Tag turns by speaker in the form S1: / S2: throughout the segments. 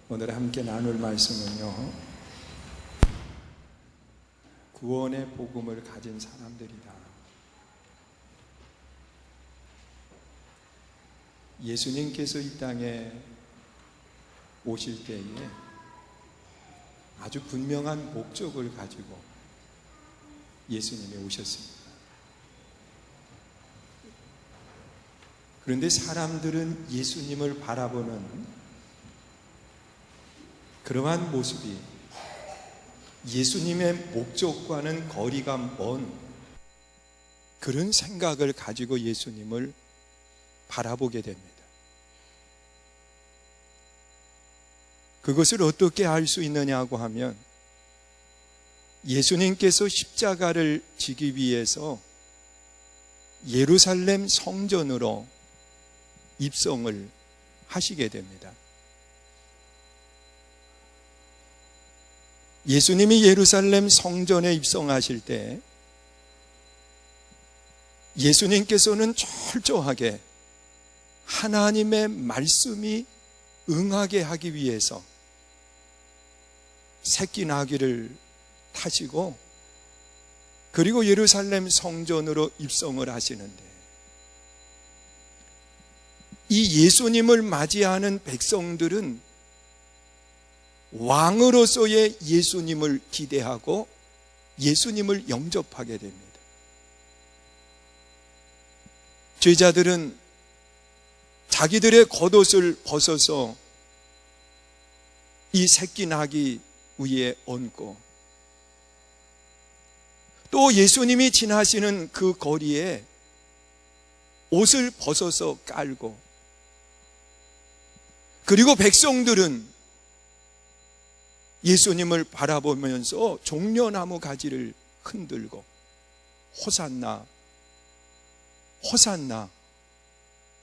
S1: 오늘 함께 나눌 말씀은요, 구원의 복음을 가진 사람들이다. 예수님께서 이 땅에 오실 때에 아주 분명한 목적을 가지고 예수님이 오셨습니다. 그런데 사람들은 예수님을 바라보는 그러한 모습이 예수님의 목적과는 거리가 먼 그런 생각을 가지고 예수님을 바라보게 됩니다. 그것을 어떻게 알 수 있느냐고 하면, 예수님께서 십자가를 지기 위해서 예루살렘 성전으로 입성을 하시게 됩니다. 예수님이 예루살렘 성전에 입성하실 때 예수님께서는 철저하게 하나님의 말씀이 응하게 하기 위해서 새끼 나귀를 타시고, 그리고 예루살렘 성전으로 입성을 하시는데, 이 예수님을 맞이하는 백성들은 왕으로서의 예수님을 기대하고 예수님을 영접하게 됩니다. 제자들은 자기들의 겉옷을 벗어서 이 새끼 나귀 위에 얹고, 또 예수님이 지나시는 그 거리에 옷을 벗어서 깔고, 그리고 백성들은 예수님을 바라보면서 종려나무 가지를 흔들고 호산나, 호산나,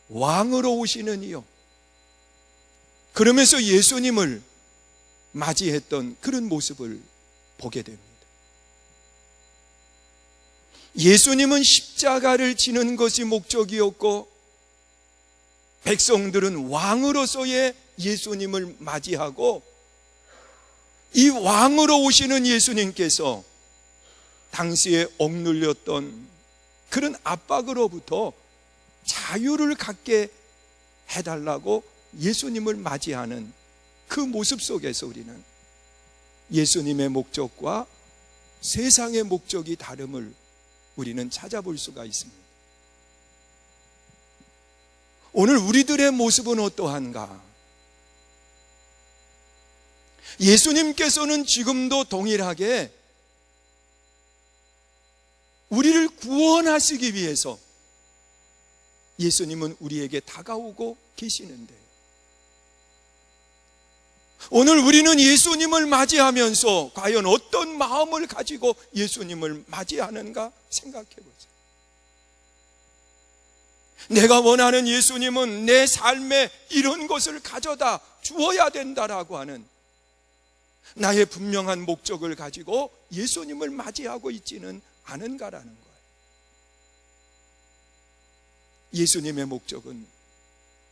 S1: 왕으로 오시는 이요, 그러면서 예수님을 맞이했던 그런 모습을 보게 됩니다. 예수님은 십자가를 지는 것이 목적이었고, 백성들은 왕으로서의 예수님을 맞이하고, 이 왕으로 오시는 예수님께서 당시에 억눌렸던 그런 압박으로부터 자유를 갖게 해달라고 예수님을 맞이하는 그 모습 속에서 우리는 예수님의 목적과 세상의 목적이 다름을 우리는 찾아볼 수가 있습니다. 오늘 우리들의 모습은 어떠한가? 예수님께서는 지금도 동일하게 우리를 구원하시기 위해서 예수님은 우리에게 다가오고 계시는데, 오늘 우리는 예수님을 맞이하면서 과연 어떤 마음을 가지고 예수님을 맞이하는가 생각해 보세요. 내가 원하는 예수님은 내 삶에 이런 것을 가져다 주어야 된다라고 하는 나의 분명한 목적을 가지고 예수님을 맞이하고 있지는 않은가라는 거예요. 예수님의 목적은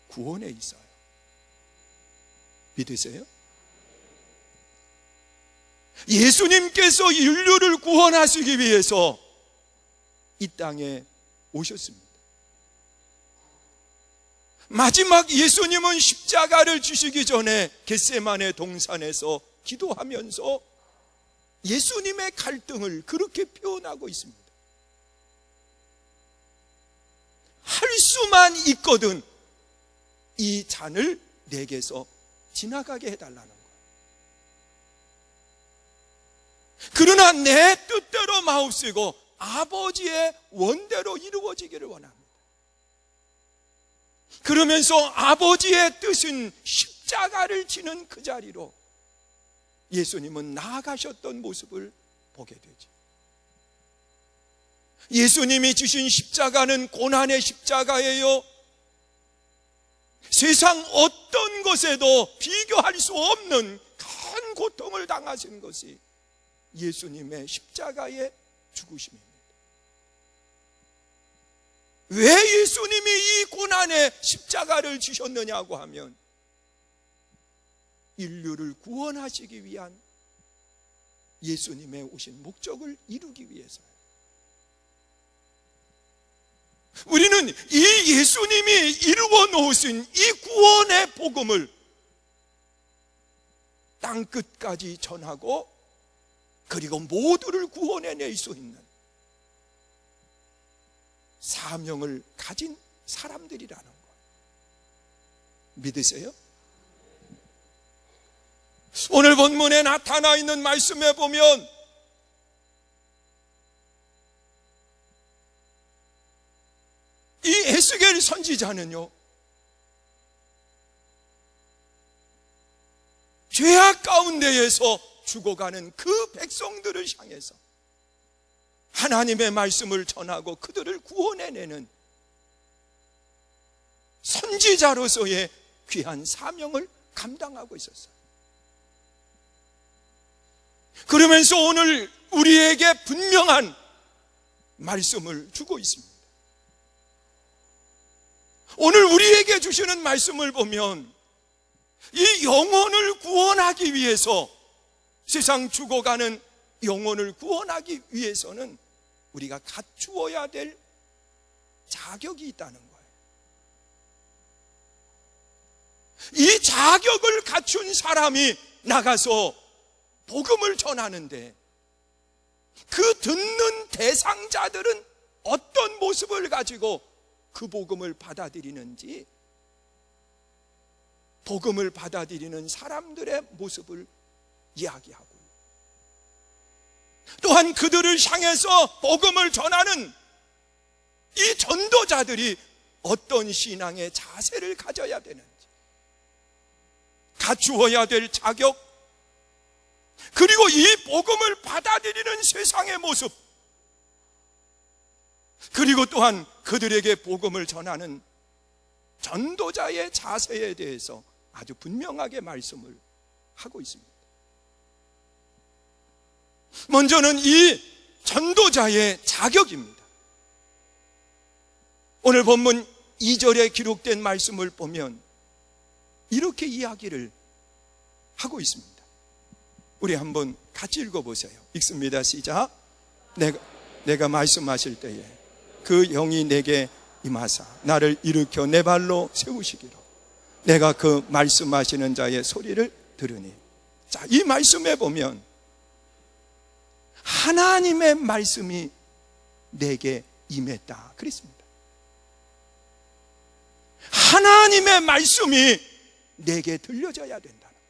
S1: 구원에 있어요. 믿으세요? 예수님께서 인류를 구원하시기 위해서 이 땅에 오셨습니다. 마지막 예수님은 십자가를 지시기 전에 겟세마네 동산에서 기도하면서 예수님의 갈등을 그렇게 표현하고 있습니다. 할 수만 있거든 이 잔을 내게서 지나가게 해달라는 거예요. 그러나 내 뜻대로 마옵시고 아버지의 원대로 이루어지기를 원합니다. 그러면서 아버지의 뜻은 십자가를 지는 그 자리로 예수님은 나아가셨던 모습을 보게 되죠. 예수님이 지신 십자가는 고난의 십자가예요. 세상 어떤 것에도 비교할 수 없는 큰 고통을 당하신 것이 예수님의 십자가의 죽으심입니다. 왜 예수님이 이 고난의 십자가를 지셨느냐고 하면, 인류를 구원하시기 위한 예수님의 오신 목적을 이루기 위해서요. 우리는 이 예수님이 이루어 놓으신 이 구원의 복음을 땅끝까지 전하고 그리고 모두를 구원해낼 수 있는 사명을 가진 사람들이라는 거예요. 믿으세요? 오늘 본문에 나타나 있는 말씀에 보면 이 에스겔 선지자는요, 죄악 가운데에서 죽어가는 그 백성들을 향해서 하나님의 말씀을 전하고 그들을 구원해내는 선지자로서의 귀한 사명을 감당하고 있었어요. 그러면서 오늘 우리에게 분명한 말씀을 주고 있습니다. 오늘 우리에게 주시는 말씀을 보면 이 영혼을 구원하기 위해서, 세상 죽어가는 영혼을 구원하기 위해서는 우리가 갖추어야 될 자격이 있다는 거예요. 이 자격을 갖춘 사람이 나가서 복음을 전하는데 그 듣는 대상자들은 어떤 모습을 가지고 그 복음을 받아들이는지, 복음을 받아들이는 사람들의 모습을 이야기하고, 또한 그들을 향해서 복음을 전하는 이 전도자들이 어떤 신앙의 자세를 가져야 되는지, 갖추어야 될 자격, 그리고 이 복음을 받아들이는 세상의 모습, 그리고 또한 그들에게 복음을 전하는 전도자의 자세에 대해서 아주 분명하게 말씀을 하고 있습니다. 먼저는 이 전도자의 자격입니다. 오늘 본문 2절에 기록된 말씀을 보면 이렇게 이야기를 하고 있습니다. 우리 한번 같이 읽어보세요. 읽습니다. 시작. 내가 말씀하실 때에 그 영이 내게 임하사 나를 일으켜 내 발로 세우시기로 내가 그 말씀하시는 자의 소리를 들으니. 자, 이 말씀에 보면 하나님의 말씀이 내게 임했다 그랬습니다. 하나님의 말씀이 내게 들려져야 된다는 거예요.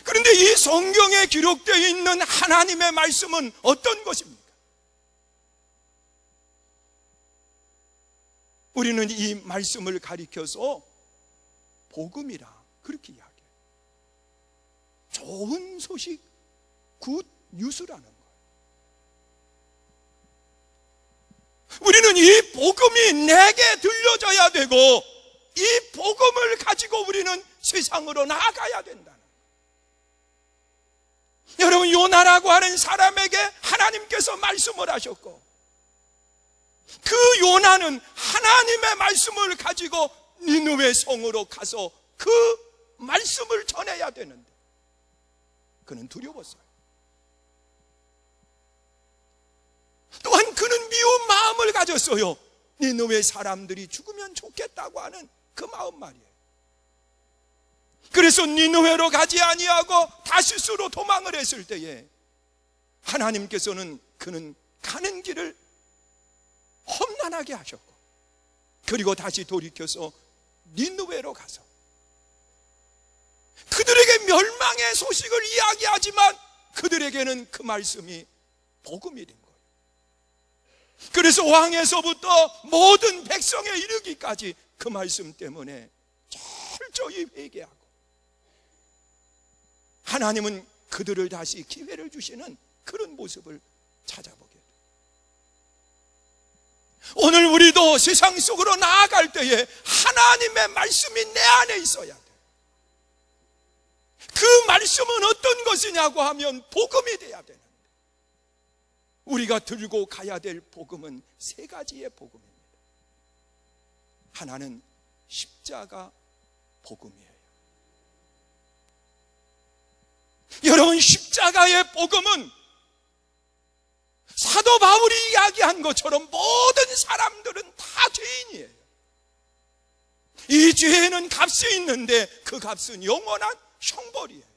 S1: 그런데 이 성경에 기록되어 있는 하나님의 말씀은 어떤 것입니까? 우리는 이 말씀을 가리켜서 복음이라 그렇게 이야기해요. 좋은 소식, 굿 뉴스라는 거예요. 우리는 이 복음이 내게 들려져야 되고 이 복음을 가지고 우리는 세상으로 나아가야 된다는 거예요. 여러분, 요나라고 하는 사람에게 하나님께서 말씀을 하셨고 그 요나는 하나님의 말씀을 가지고 니느웨 성으로 가서 그 말씀을 전해야 되는데 그는 두려웠어요. 또한 그는 미운 마음을 가졌어요. 니느웨 사람들이 죽으면 좋겠다고 하는 그 마음 말이에요. 그래서 니느웨로 가지 아니하고 다시스로 도망을 했을 때에 하나님께서는 그는 가는 길을 험난하게 하셨고, 그리고 다시 돌이켜서 니느웨로 가서 그들에게 멸망의 소식을 이야기하지만 그들에게는 그 말씀이 복음이 된 거예요. 그래서 왕에서부터 모든 백성에 이르기까지 그 말씀 때문에 철저히 회개하고 하나님은 그들을 다시 기회를 주시는 그런 모습을 찾아보게 돼요. 오늘 우리도 세상 속으로 나아갈 때에 하나님의 말씀이 내 안에 있어야 돼요. 그 말씀은 어떤 것이냐고 하면 복음이 돼야 되는데, 우리가 들고 가야 될 복음은 세 가지의 복음입니다. 하나는 십자가 복음이에요. 십자가의 복음은 사도 바울이 이야기한 것처럼 모든 사람들은 다 죄인이에요. 이 죄에는 값이 있는데 그 값은 영원한 형벌이에요.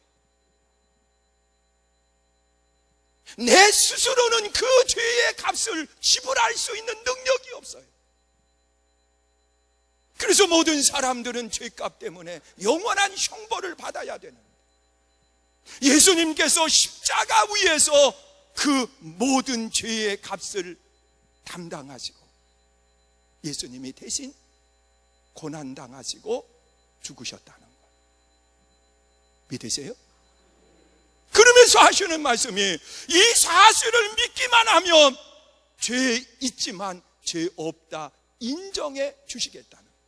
S1: 내 스스로는 그 죄의 값을 지불할 수 있는 능력이 없어요. 그래서 모든 사람들은 죄값 때문에 영원한 형벌을 받아야 되는 거예요. 예수님께서 십자가 위에서 그 모든 죄의 값을 담당하시고 예수님이 대신 고난당하시고 죽으셨다는 거예요. 믿으세요? 그러면서 하시는 말씀이 이 사실을 믿기만 하면 죄 있지만 죄 없다 인정해 주시겠다는 거예요.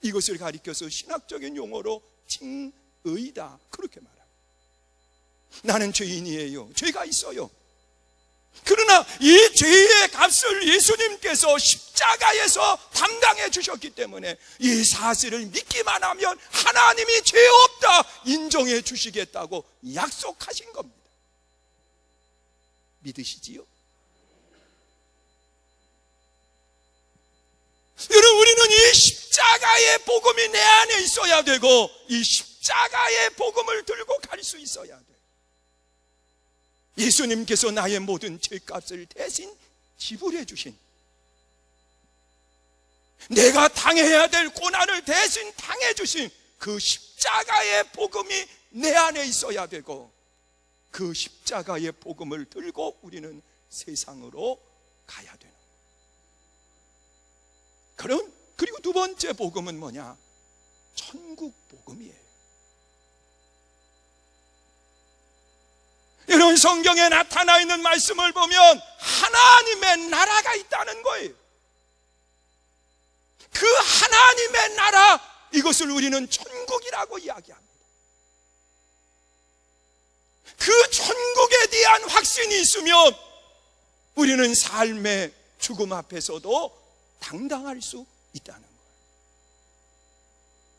S1: 이것을 가리켜서 신학적인 용어로 칭의다 그렇게 말합니다. 나는 죄인이에요. 죄가 있어요. 그러나 이 죄의 값을 예수님께서 십자가에서 담당해 주셨기 때문에 이 사실을 믿기만 하면 하나님이 죄 없다 인정해 주시겠다고 약속하신 겁니다. 믿으시지요? 여러분, 우리는 이 십자가의 복음이 내 안에 있어야 되고 이 십자가의 복음을 들고 갈 수 있어야 돼요. 예수님께서 나의 모든 죄값을 대신 지불해 주신, 내가 당해야 될 고난을 대신 당해 주신 그 십자가의 복음이 내 안에 있어야 되고 그 십자가의 복음을 들고 우리는 세상으로 가야 되는 거예요. 그리고 두 번째 복음은 뭐냐? 천국 복음이에요. 이런 성경에 나타나 있는 말씀을 보면 하나님의 나라가 있다는 거예요. 그 하나님의 나라, 이것을 우리는 천국이라고 이야기합니다. 그 천국에 대한 확신이 있으면 우리는 삶의 죽음 앞에서도 당당할 수 있다는 거예요.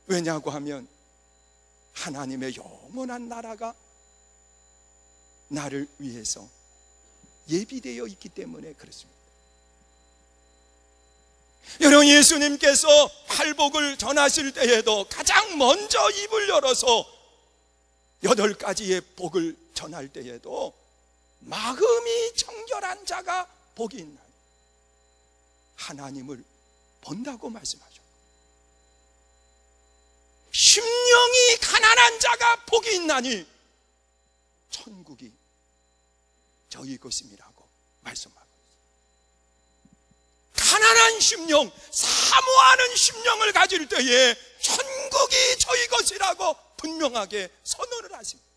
S1: 왜냐고 하면 하나님의 영원한 나라가 나를 위해서 예비되어 있기 때문에 그렇습니다. 여러분, 예수님께서 팔복을 전하실 때에도 가장 먼저 입을 열어서 8가지의 복을 전할 때에도 마음이 정결한 자가 복이 있나니 하나님을 본다고 말씀하죠. 심령이 가난한 자가 복이 있나니 천국이 저희 것임이라고 말씀하고 있습니다. 가난한 심령, 사모하는 심령을 가질 때에 천국이 저희 것이라고 분명하게 선언을 하십니다.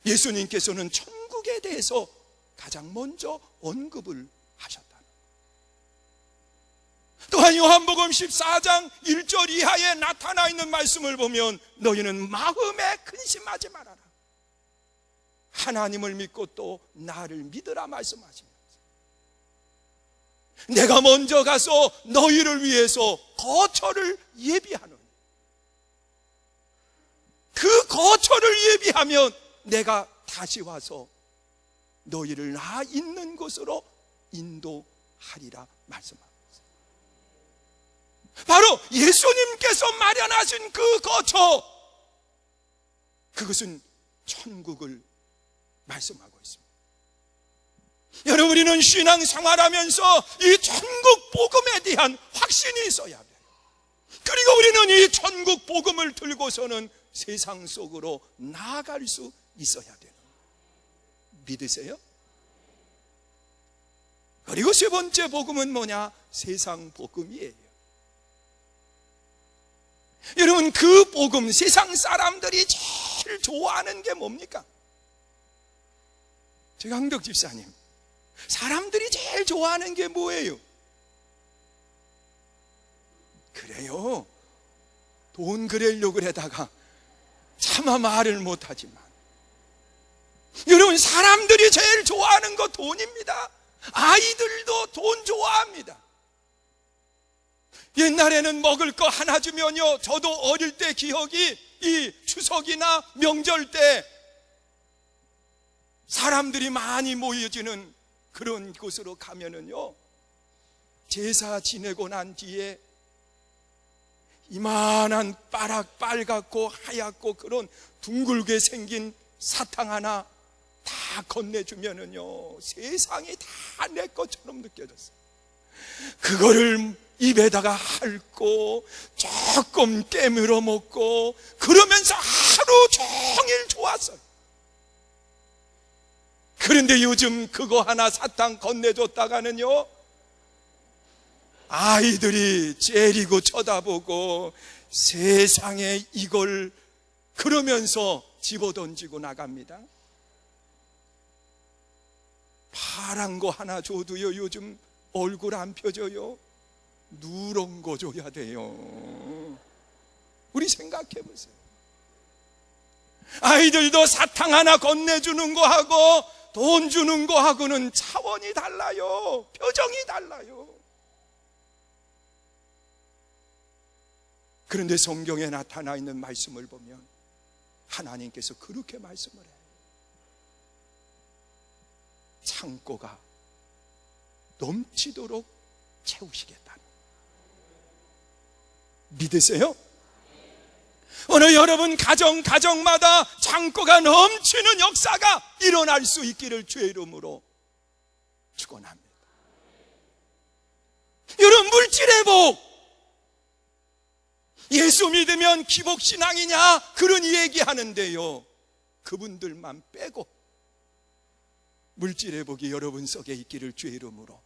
S1: 예수님께서는 천국에 대해서 가장 먼저 언급을 하셨다는 거예요. 또한 요한복음 14장 1절 이하에 나타나 있는 말씀을 보면 너희는 마음에 근심하지 말아라. 하나님을 믿고 또 나를 믿으라 말씀하십니다. 내가 먼저 가서 너희를 위해서 거처를 예비하노니 그 거처를 예비하면 내가 다시 와서 너희를 나 있는 곳으로 인도하리라 말씀합니다. 바로 예수님께서 마련하신 그 거처, 그것은 천국을 말씀하고 있습니다. 여러분, 우리는 신앙생활하면서 이 천국 복음에 대한 확신이 있어야 돼요. 그리고 우리는 이 천국 복음을 들고서는 세상 속으로 나아갈 수 있어야 돼요. 믿으세요? 그리고 세 번째 복음은 뭐냐? 세상 복음이에요. 여러분, 그 복음, 세상 사람들이 제일 좋아하는 게 뭡니까? 제가 항덕 집사님, 사람들이 제일 좋아하는 게 뭐예요? 그래요, 돈 그래려고 하다가 차마 말을 못하지만, 여러분, 사람들이 제일 좋아하는 거 돈입니다. 아이들도 돈 좋아합니다. 옛날에는 먹을 거 하나 주면요, 저도 어릴 때 기억이 이 추석이나 명절 때 사람들이 많이 모여지는 그런 곳으로 가면은요, 제사 지내고 난 뒤에 이만한 빨갛고 하얗고 그런 둥글게 생긴 사탕 하나 다 건네주면은요, 세상이 다 내 것처럼 느껴졌어요. 그거를 입에다가 핥고 조금 깨물어 먹고 그러면서 하루 종일 좋았어요. 그런데 요즘 그거 하나 사탕 건네줬다가는요, 아이들이 째리고 쳐다보고 세상에 이걸 그러면서 집어던지고 나갑니다. 파란 거 하나 줘도요, 요즘 얼굴 안 펴져요. 누런 거 줘야 돼요. 우리 생각해 보세요. 아이들도 사탕 하나 건네주는 거 하고 돈 주는 거 하고는 차원이 달라요. 표정이 달라요. 그런데 성경에 나타나 있는 말씀을 보면 하나님께서 그렇게 말씀을 해요. 창고가 넘치도록 채우시겠다. 믿으세요? 오늘 여러분 가정마다 창고가 넘치는 역사가 일어날 수 있기를 주의 이름으로 축원합니다. 여러분, 물질의 복, 예수 믿으면 기복신앙이냐 그런 얘기하는데요, 그분들만 빼고 물질의 복이 여러분 속에 있기를 주의 이름으로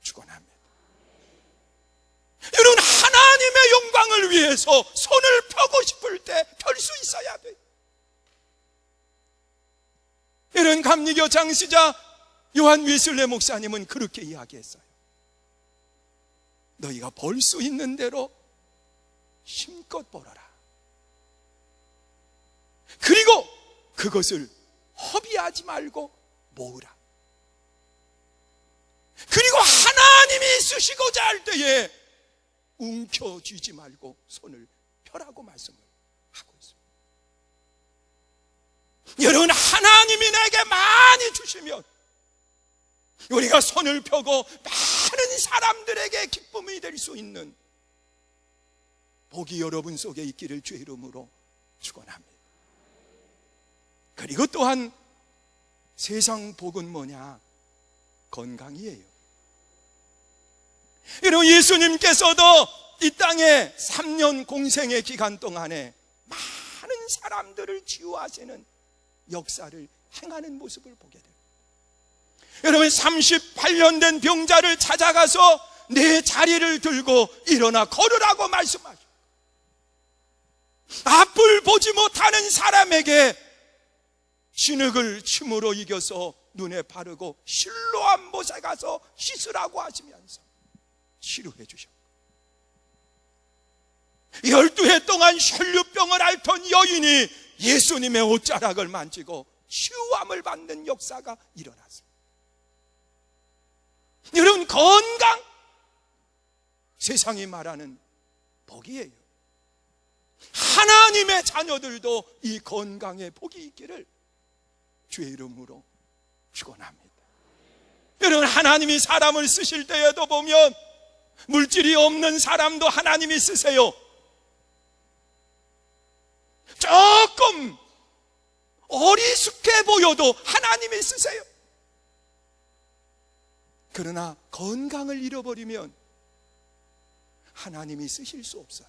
S1: 축원합니다. 여러분, 하나님의 영광을 위해서 손을 펴고 싶을 때 펼 수 있어야 돼요. 이런 감리교 장시자 요한 웨슬레 목사님은 그렇게 이야기했어요. 너희가 벌 수 있는 대로 힘껏 벌어라. 그리고 그것을 허비하지 말고 모으라. 그리고 하나님이 쓰시고자 할 때에 움켜쥐지 말고 손을 펴라고 말씀을 하고 있습니다. 여러분, 하나님이 내게 많이 주시면 우리가 손을 펴고 많은 사람들에게 기쁨이 될 수 있는 복이 여러분 속에 있기를 주의 이름으로 축원합니다. 그리고 또한 세상 복은 뭐냐? 건강이에요. 여러분, 예수님께서도 이 땅에 3년 공생의 기간 동안에 많은 사람들을 치유하시는 역사를 행하는 모습을 보게 돼요. 여러분, 38년 된 병자를 찾아가서 내 자리를 들고 일어나 걸으라고 말씀하시고, 앞을 보지 못하는 사람에게 진흙을 침으로 이겨서 눈에 바르고 실로암 못에 가서 씻으라고 하시면서 치료해 주셨고, 12해 동안 혈류병을 앓던 여인이 예수님의 옷자락을 만지고 치유함을 받는 역사가 일어났습니다. 여러분, 건강, 세상이 말하는 복이에요. 하나님의 자녀들도 이 건강에 복이 있기를 주의 이름으로 축원합니다. 여러분, 하나님이 사람을 쓰실 때에도 보면 물질이 없는 사람도 하나님이 쓰세요. 조금 어리숙해 보여도 하나님이 쓰세요. 그러나 건강을 잃어버리면 하나님이 쓰실 수 없어요.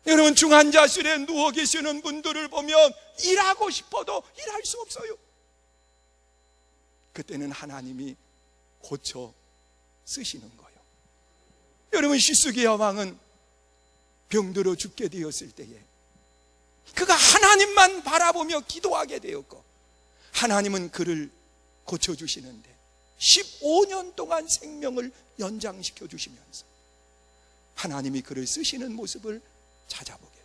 S1: 여러분, 중환자실에 누워 계시는 분들을 보면 일하고 싶어도 일할 수 없어요. 그때는 하나님이 고쳐 쓰시는 거예요. 여러분, 시스기야 왕은 병들어 죽게 되었을 때에 그가 하나님만 바라보며 기도하게 되었고, 하나님은 그를 고쳐주시는데 15년 동안 생명을 연장시켜 주시면서 하나님이 그를 쓰시는 모습을 찾아보게 돼요.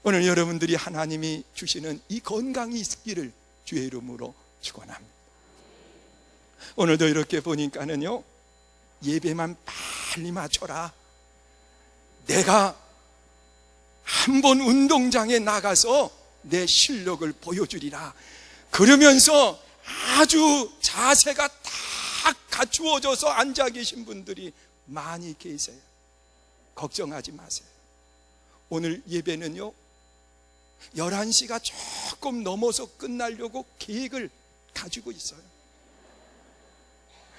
S1: 오늘 여러분들이 하나님이 주시는 이 건강이 있기를 주의 이름으로 축원합니다. 오늘도 이렇게 보니까는요, 예배만 빨리 맞춰라. 내가 한번 운동장에 나가서 내 실력을 보여주리라. 그러면서 아주 자세가 딱 갖추어져서 앉아 계신 분들이 많이 계세요. 걱정하지 마세요. 오늘 예배는요 11시가 조금 넘어서 끝나려고 계획을 가지고 있어요.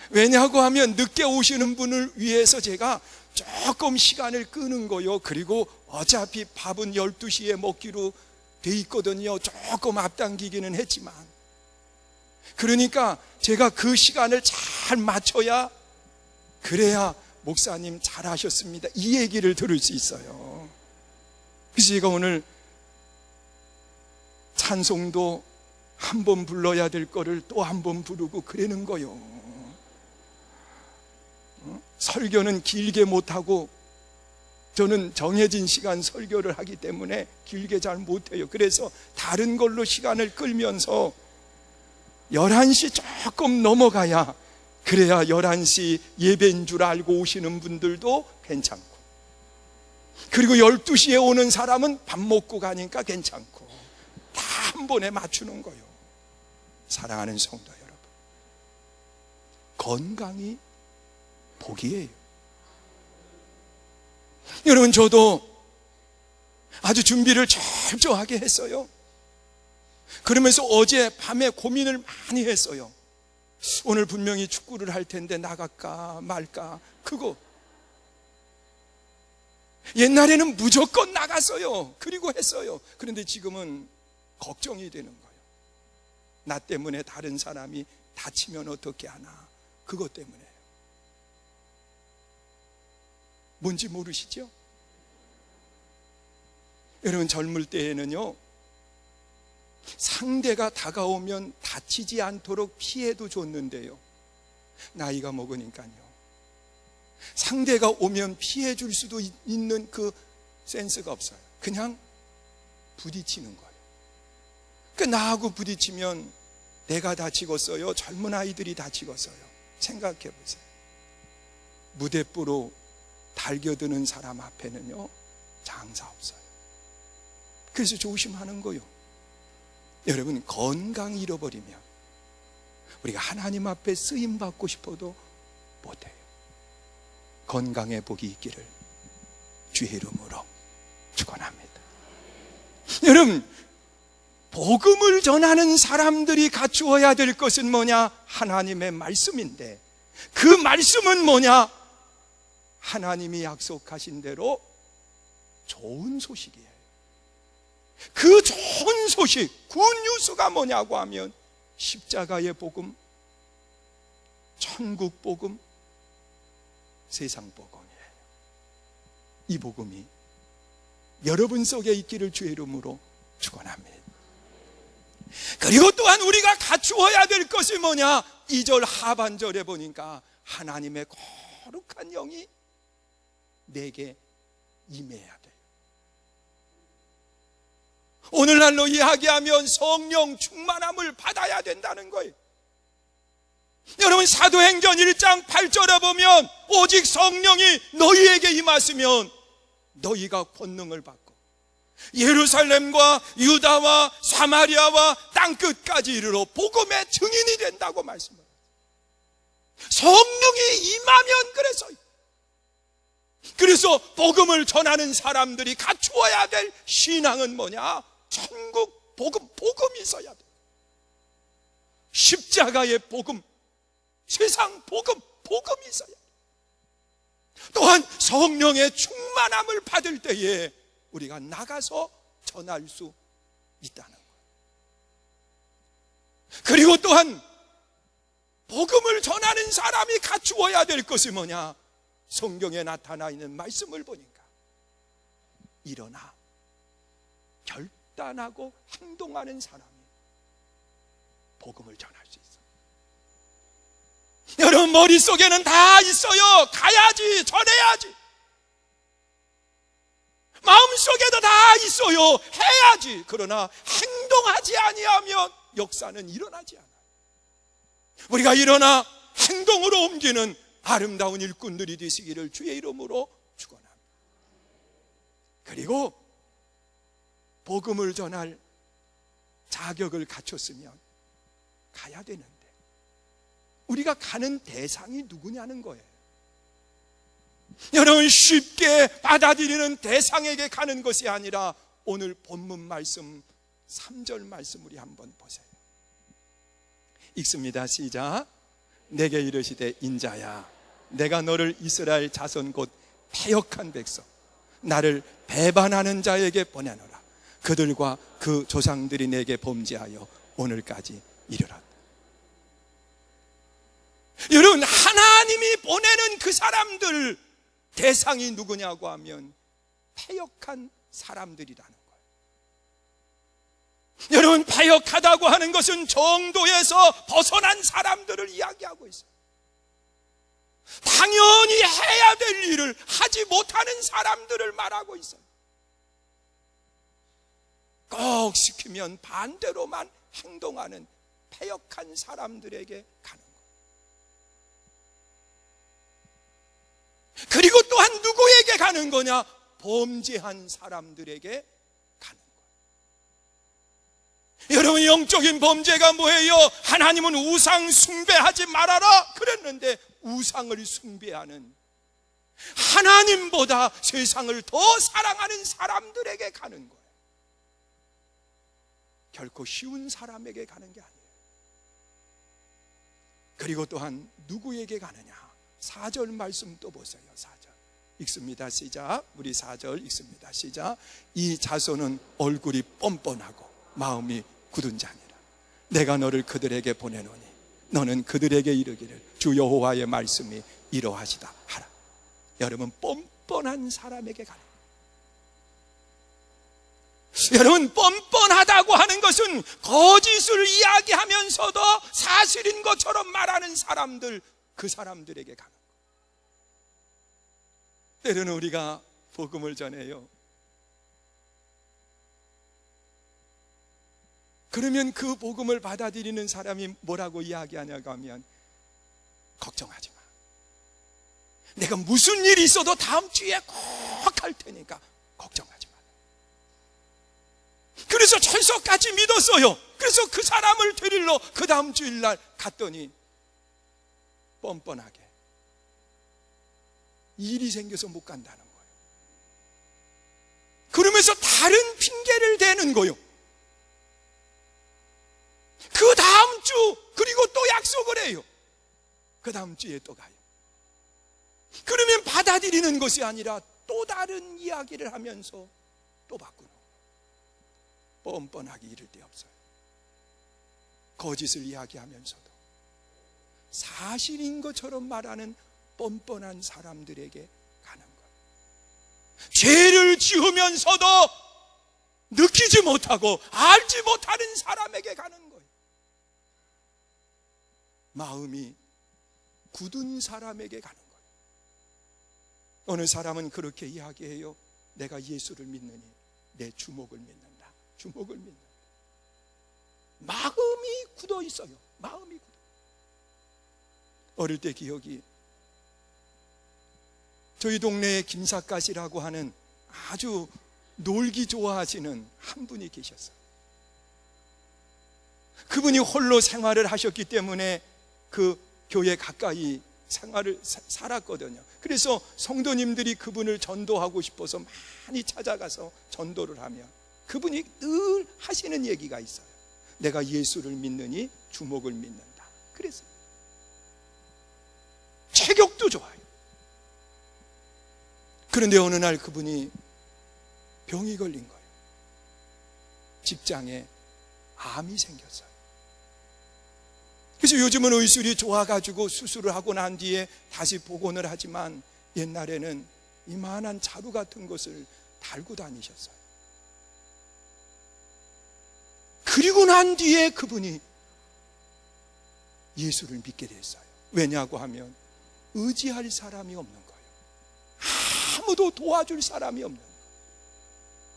S1: 왜냐고 하면 늦게 오시는 분을 위해서 제가 조금 시간을 끄는 거요. 그리고 어차피 밥은 12시에 먹기로 돼 있거든요. 조금 앞당기기는 했지만, 그러니까 제가 그 시간을 잘 맞춰야, 그래야 목사님 잘하셨습니다 이 얘기를 들을 수 있어요. 그래서 제가 오늘 찬송도 한 번 불러야 될 거를 또 한 번 부르고 그러는 거요. 설교는 길게 못하고, 저는 정해진 시간 설교를 하기 때문에 길게 잘 못해요. 그래서 다른 걸로 시간을 끌면서 11시 조금 넘어가야, 그래야 11시 예배인 줄 알고 오시는 분들도 괜찮고, 그리고 12시에 오는 사람은 밥 먹고 가니까 괜찮고, 다 한 번에 맞추는 거예요. 사랑하는 성도 여러분, 건강이 복이에요. 여러분, 저도 아주 준비를 철저하게 했어요. 그러면서 어제 밤에 고민을 많이 했어요. 오늘 분명히 축구를 할 텐데 나갈까 말까. 그거 옛날에는 무조건 나갔어요. 그리고 했어요. 그런데 지금은 걱정이 되는 거예요. 나 때문에 다른 사람이 다치면 어떻게 하나. 그것 때문에. 뭔지 모르시죠? 여러분, 젊을 때에는요 상대가 다가오면 다치지 않도록 피해도 줬는데요, 나이가 먹으니까요 상대가 오면 피해 줄 수도 있는 그 센스가 없어요. 그냥 부딪히는 거예요. 그러니까 나하고 부딪히면 내가 다치겠어요? 젊은 아이들이 다치겠어요? 생각해 보세요. 무대뽀로 달겨드는 사람 앞에는요 장사 없어요. 그래서 조심하는 거요. 여러분, 건강 잃어버리면 우리가 하나님 앞에 쓰임 받고 싶어도 못해요. 건강의 복이 있기를 주의 이름으로 축원합니다. 여러분, 복음을 전하는 사람들이 갖추어야 될 것은 뭐냐? 하나님의 말씀인데, 그 말씀은 뭐냐? 하나님이 약속하신 대로 좋은 소식이에요. 그 좋은 소식, 굿뉴스가 뭐냐고 하면 십자가의 복음, 천국 복음, 세상 복음이에요. 이 복음이 여러분 속에 있기를 주의 이름으로 축원합니다. 그리고 또한 우리가 갖추어야 될 것이 뭐냐? 2절 하반절에 보니까 하나님의 거룩한 영이 내게 임해야 돼요. 오늘날로 이야기하면 성령 충만함을 받아야 된다는 거예요. 여러분, 사도행전 1장 8절에 보면 오직 성령이 너희에게 임하시면 너희가 권능을 받고 예루살렘과 유다와 사마리아와 땅끝까지 이르러 복음의 증인이 된다고 말씀합니다. 성령이 임하면 그래서 복음을 전하는 사람들이 갖추어야 될 신앙은 뭐냐? 천국 복음이 있어야 돼. 십자가의 복음, 세상 복음이 있어야 돼. 또한 성령의 충만함을 받을 때에 우리가 나가서 전할 수 있다는 거예요. 그리고 또한 복음을 전하는 사람이 갖추어야 될 것이 뭐냐? 성경에 나타나 있는 말씀을 보니까 일어나 결단하고 행동하는 사람이 복음을 전할 수 있어요. 여러분, 머릿속에는 다 있어요. 가야지, 전해야지. 마음속에도 다 있어요. 해야지. 그러나 행동하지 아니하면 역사는 일어나지 않아요. 우리가 일어나 행동으로 옮기는 아름다운 일꾼들이 되시기를 주의 이름으로 축원합니다. 그리고 복음을 전할 자격을 갖췄으면 가야 되는데 우리가 가는 대상이 누구냐는 거예요. 여러분, 쉽게 받아들이는 대상에게 가는 것이 아니라 오늘 본문 말씀 3절 말씀 우리 한번 보세요. 읽습니다. 시작. 내게 이르시되 인자야, 내가 너를 이스라엘 자손 곧 패역한 백성, 나를 배반하는 자에게 보내노라. 그들과 그 조상들이 내게 범죄하여 오늘까지 이르렀다. 여러분, 하나님이 보내는 그 사람들 대상이 누구냐고 하면 패역한 사람들이라는 거예요. 여러분, 패역하다고 하는 것은 정도에서 벗어난 사람들을 이야기하고 있어요. 당연히 해야 될 일을 하지 못하는 사람들을 말하고 있어요. 꼭 시키면 반대로만 행동하는 패역한 사람들에게 가는 거예요. 그리고 또한 누구에게 가는 거냐? 범죄한 사람들에게 가는 거예요. 여러분, 영적인 범죄가 뭐예요? 하나님은 우상 숭배하지 말아라 그랬는데 우상을 숭배하는, 하나님보다 세상을 더 사랑하는 사람들에게 가는 거예요. 결코 쉬운 사람에게 가는 게 아니에요. 그리고 또한 누구에게 가느냐? 4절 말씀 또 보세요. 4절 읽습니다. 시작. 우리 4절 읽습니다. 시작. 이 자손은 얼굴이 뻔뻔하고 마음이 굳은 자니라. 내가 너를 그들에게 보내노니 너는 그들에게 이르기를 주 여호와의 말씀이 이러하시다 하라. 여러분, 뻔뻔한 사람에게 가는 거예요. 여러분, 뻔뻔하다고 하는 것은 거짓을 이야기하면서도 사실인 것처럼 말하는 사람들, 그 사람들에게 가는 거예요. 때로는 우리가 복음을 전해요. 그러면 그 복음을 받아들이는 사람이 뭐라고 이야기하냐고 하면, 걱정하지 마, 내가 무슨 일이 있어도 다음 주에 꼭 할 테니까 걱정하지 마. 그래서 철석같이 믿었어요. 그래서 그 사람을 데리러 그 다음 주일날 갔더니 뻔뻔하게 일이 생겨서 못 간다는 거예요. 그러면서 다른 핑계를 대는 거예요. 그 다음 주, 그리고 또 약속을 해요. 그 다음 주에 또 가요. 그러면 받아들이는 것이 아니라 또 다른 이야기를 하면서 또 바꾸는 거예요. 뻔뻔하게 이를 데 없어요. 거짓을 이야기하면서도 사실인 것처럼 말하는 뻔뻔한 사람들에게 가는 거예요. 죄를 지으면서도 느끼지 못하고 알지 못하는 사람에게 가는 거예요. 마음이 굳은 사람에게 가는 거예요. 어느 사람은 그렇게 이야기해요. 내가 예수를 믿느니 내 주목을 믿는다. 주목을 믿는다. 마음이 굳어 있어요. 마음이 굳어. 어릴 때 기억이, 저희 동네에 김삿갓이라고 하는 아주 놀기 좋아하시는 한 분이 계셨어요. 그분이 홀로 생활을 하셨기 때문에 그 교회 가까이 살았거든요. 그래서 성도님들이 그분을 전도하고 싶어서 많이 찾아가서 전도를 하면 그분이 늘 하시는 얘기가 있어요. 내가 예수를 믿느니 주목을 믿는다. 그래서 체격도 좋아요. 그런데 어느 날 그분이 병이 걸린 거예요. 직장에 암이 생겼어요. 그래서 요즘은 의술이 좋아가지고 수술을 하고 난 뒤에 다시 복원을 하지만 옛날에는 이만한 자루 같은 것을 달고 다니셨어요. 그리고 난 뒤에 그분이 예수를 믿게 됐어요. 왜냐고 하면 의지할 사람이 없는 거예요. 아무도 도와줄 사람이 없는 거예요.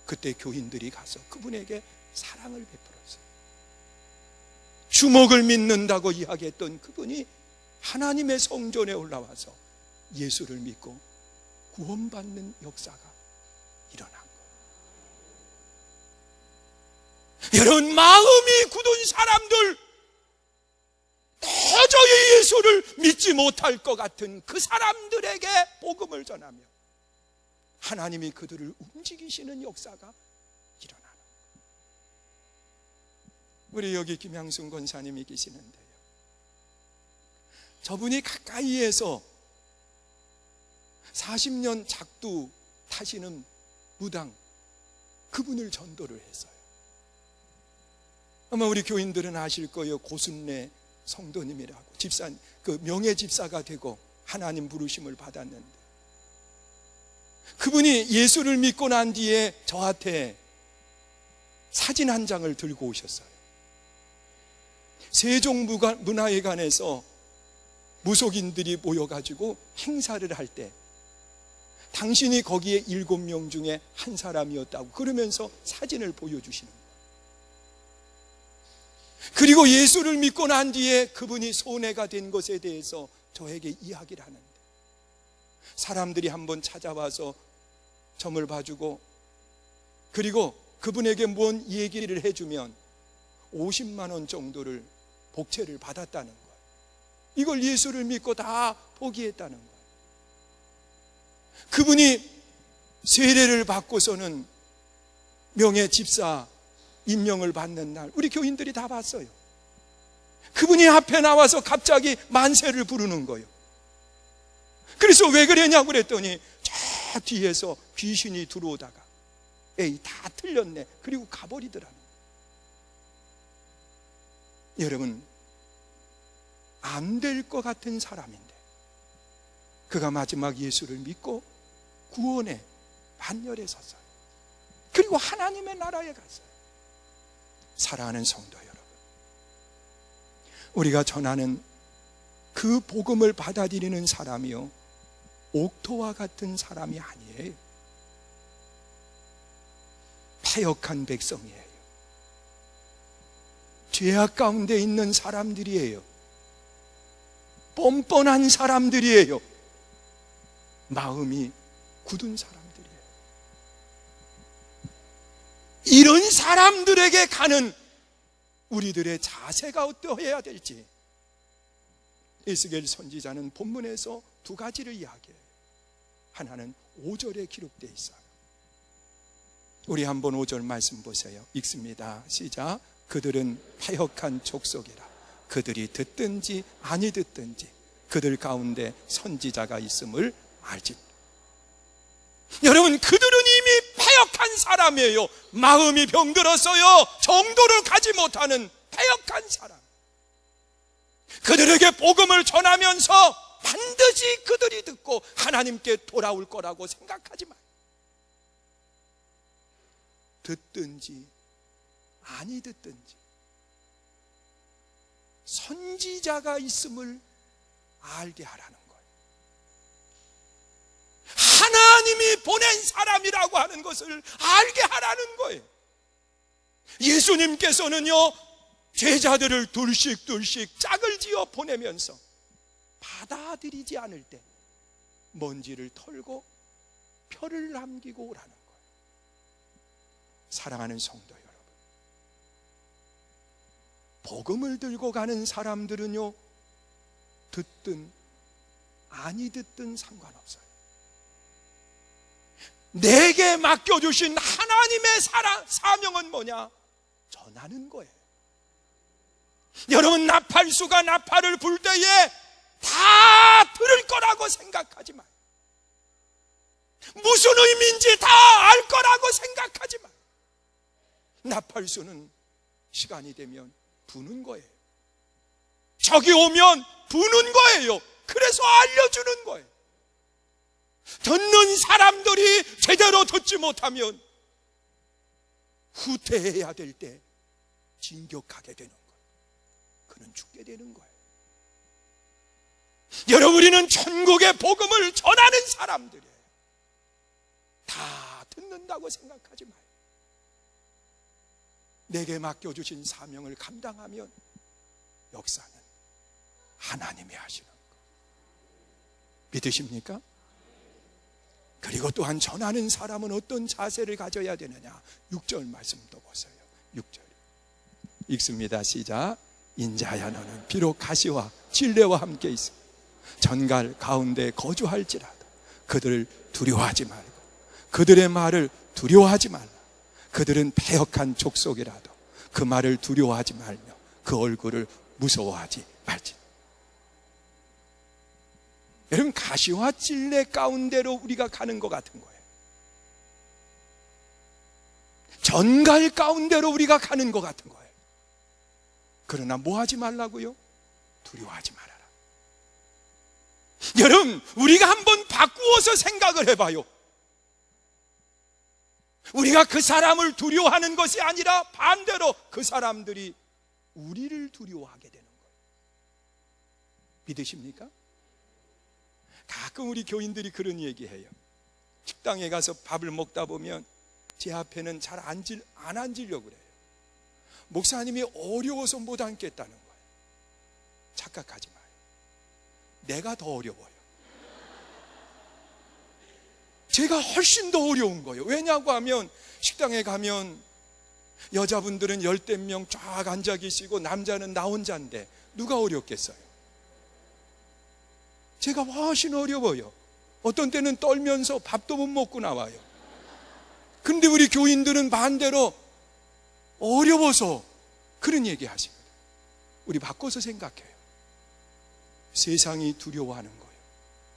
S1: 그때 교인들이 가서 그분에게 사랑을 베풀었어요. 주목을 믿는다고 이야기했던 그분이 하나님의 성전에 올라와서 예수를 믿고 구원받는 역사가 일어난 거예요. 여러분, 마음이 굳은 사람들, 도저히 예수를 믿지 못할 것 같은 그 사람들에게 복음을 전하며 하나님이 그들을 움직이시는 역사가 일어나는 거예요. 우리 여기 김양순 권사님이 계시는데요, 저분이 가까이에서 40년 작두 타시는 무당, 그분을 전도를 했어요. 아마 우리 교인들은 아실 거예요. 고순례 성도님이라고, 집사, 그 명예 집사가 되고 하나님 부르심을 받았는데, 그분이 예수를 믿고 난 뒤에 저한테 사진 한 장을 들고 오셨어요. 세종문화회관에서 무속인들이 모여가지고 행사를 할 때 당신이 거기에 7명 중에 한 사람이었다고 그러면서 사진을 보여주시는 거예요. 그리고 예수를 믿고 난 뒤에 그분이 손해가 된 것에 대해서 저에게 이야기를 하는데, 사람들이 한번 찾아와서 점을 봐주고 그리고 그분에게 뭔 얘기를 해주면 50만 원 정도를 복채를 받았다는 거예요. 이걸 예수를 믿고 다 포기했다는 거예요. 그분이 세례를 받고서는 명예 집사 임명을 받는 날, 우리 교인들이 다 봤어요. 그분이 앞에 나와서 갑자기 만세를 부르는 거예요. 그래서 왜 그러냐고 그랬더니 저 뒤에서 귀신이 들어오다가 에이 다 틀렸네, 그리고 가버리더라는 거예요. 여러분, 안 될 것 같은 사람인데 그가 마지막 예수를 믿고 구원의 반열에 섰어요. 그리고 하나님의 나라에 갔어요. 사랑하는 성도 여러분, 우리가 전하는 그 복음을 받아들이는 사람이요, 옥토와 같은 사람이 아니에요. 패역한 백성이에요. 죄악 가운데 있는 사람들이에요. 뻔뻔한 사람들이에요. 마음이 굳은 사람들이에요. 이런 사람들에게 가는 우리들의 자세가 어떠해야 될지 에스겔 선지자는 본문에서 두 가지를 이야기해요. 하나는 5절에 기록되어 있어요. 우리 한번 5절 말씀 보세요. 읽습니다. 시작. 그들은 패역한 족속이라. 그들이 듣든지 아니 듣든지 그들 가운데 선지자가 있음을 알지. 여러분, 그들은 이미 패역한 사람이에요. 마음이 병들었어요. 정도를 가지 못하는 패역한 사람. 그들에게 복음을 전하면서 반드시 그들이 듣고 하나님께 돌아올 거라고 생각하지 마요. 듣든지 아니 듣든지 선지자가 있음을 알게 하라는 거예요. 하나님이 보낸 사람이라고 하는 것을 알게 하라는 거예요. 예수님께서는요, 제자들을 둘씩 짝을 지어 보내면서 받아들이지 않을 때 먼지를 털고 표를 남기고 오라는 거예요. 사랑하는 성도 여러분, 복음을 들고 가는 사람들은요, 듣든 아니 듣든 상관없어요. 내게 맡겨주신 하나님의 사명은 뭐냐? 전하는 거예요. 여러분, 나팔수가 나팔을 불 때에 다 들을 거라고 생각하지 마요. 무슨 의미인지 다 알 거라고 생각하지 마요. 나팔수는 시간이 되면 부는 거예요. 적이 오면 부는 거예요. 그래서 알려주는 거예요. 듣는 사람들이 제대로 듣지 못하면 후퇴해야 될 때 진격하게 되는 거예요. 그는 죽게 되는 거예요. 여러분, 우리는 천국의 복음을 전하는 사람들이에요. 다 듣는다고 생각하지 마요. 내게 맡겨주신 사명을 감당하면 역사는 하나님이 하시는 거 믿으십니까? 그리고 또한 전하는 사람은 어떤 자세를 가져야 되느냐? 6절 말씀 또 보세요. 6절 읽습니다. 시작. 인자야 너는 비록 가시와 찔레와 함께 있어 전갈 가운데 거주할지라도 그들을 두려워하지 말고 그들의 말을 두려워하지 말라. 그들은 패역한 족속이라도 그 말을 두려워하지 말며 그 얼굴을 무서워하지 말지. 여러분, 가시와 찔레 가운데로 우리가 가는 것 같은 거예요. 전갈 가운데로 우리가 가는 것 같은 거예요. 그러나 뭐 하지 말라고요? 두려워하지 말아라. 여러분, 우리가 한번 바꾸어서 생각을 해봐요. 우리가 그 사람을 두려워하는 것이 아니라 반대로 그 사람들이 우리를 두려워하게 되는 거예요. 믿으십니까? 가끔 우리 교인들이 그런 얘기해요. 식당에 가서 밥을 먹다 보면 제 앞에는 잘 안 앉으려고 그래요. 목사님이 어려워서 못 앉겠다는 거예요. 착각하지 마요. 내가 더 어려워요. 제가 훨씬 더 어려운 거예요. 왜냐고 하면 식당에 가면 여자분들은 열댓 명 쫙 앉아 계시고 남자는 나 혼자인데 누가 어렵겠어요? 제가 훨씬 어려워요. 어떤 때는 떨면서 밥도 못 먹고 나와요. 근데 우리 교인들은 반대로 어려워서 그런 얘기 하십니다. 우리 바꿔서 생각해요. 세상이 두려워하는 거예요.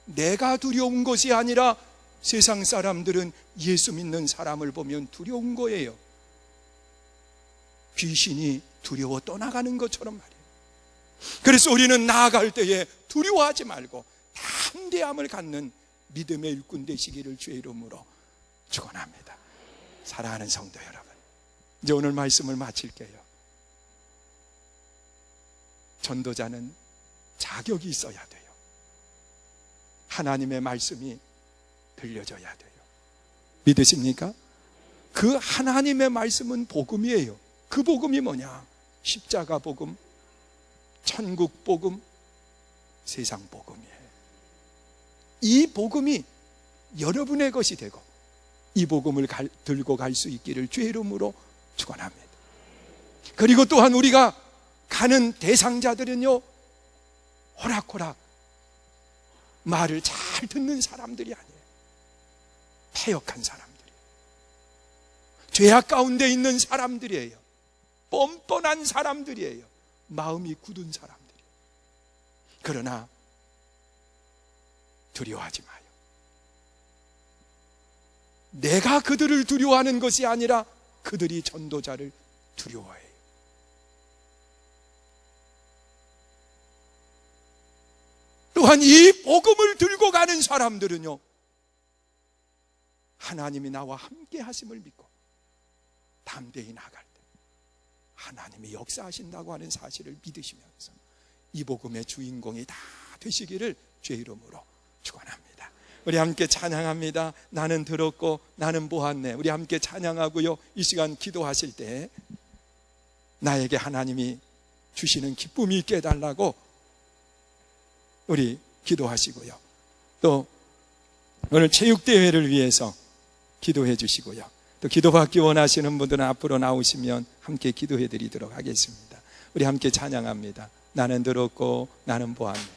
S1: 내가 두려운 것이 아니라 세상 사람들은 예수 믿는 사람을 보면 두려운 거예요. 귀신이 두려워 떠나가는 것처럼 말이에요. 그래서 우리는 나아갈 때에 두려워하지 말고 담대함을 갖는 믿음의 일꾼 되시기를 주의 이름으로 축원합니다. 사랑하는 성도 여러분, 이제 오늘 말씀을 마칠게요. 전도자는 자격이 있어야 돼요. 하나님의 말씀이 들려져야 돼요. 믿으십니까? 그 하나님의 말씀은 복음이에요. 그 복음이 뭐냐? 십자가 복음, 천국 복음, 세상 복음이에요. 이 복음이 여러분의 것이 되고 이 복음을 들고 갈 수 있기를 주의 이름으로 축원합니다. 그리고 또한 우리가 가는 대상자들은요, 호락호락 말을 잘 듣는 사람들이 아니에요. 패역한 사람들이에요. 죄악 가운데 있는 사람들이에요. 뻔뻔한 사람들이에요. 마음이 굳은 사람들이에요. 그러나 두려워하지 마요. 내가 그들을 두려워하는 것이 아니라 그들이 전도자를 두려워해요. 또한 이 복음을 들고 가는 사람들은요, 하나님이 나와 함께 하심을 믿고 담대히 나갈 때 하나님이 역사하신다고 하는 사실을 믿으시면서 이 복음의 주인공이 다 되시기를 주의 이름으로 축원합니다. 우리 함께 찬양합니다. 나는 들었고 나는 보았네. 우리 함께 찬양하고요, 이 시간 기도하실 때 나에게 하나님이 주시는 기쁨이 있게 해달라고 우리 기도하시고요, 또 오늘 체육대회를 위해서 기도해 주시고요, 또 기도받기 원하시는 분들은 앞으로 나오시면 함께 기도해 드리도록 하겠습니다. 우리 함께 찬양합니다. 나는 들었고 나는 보았네.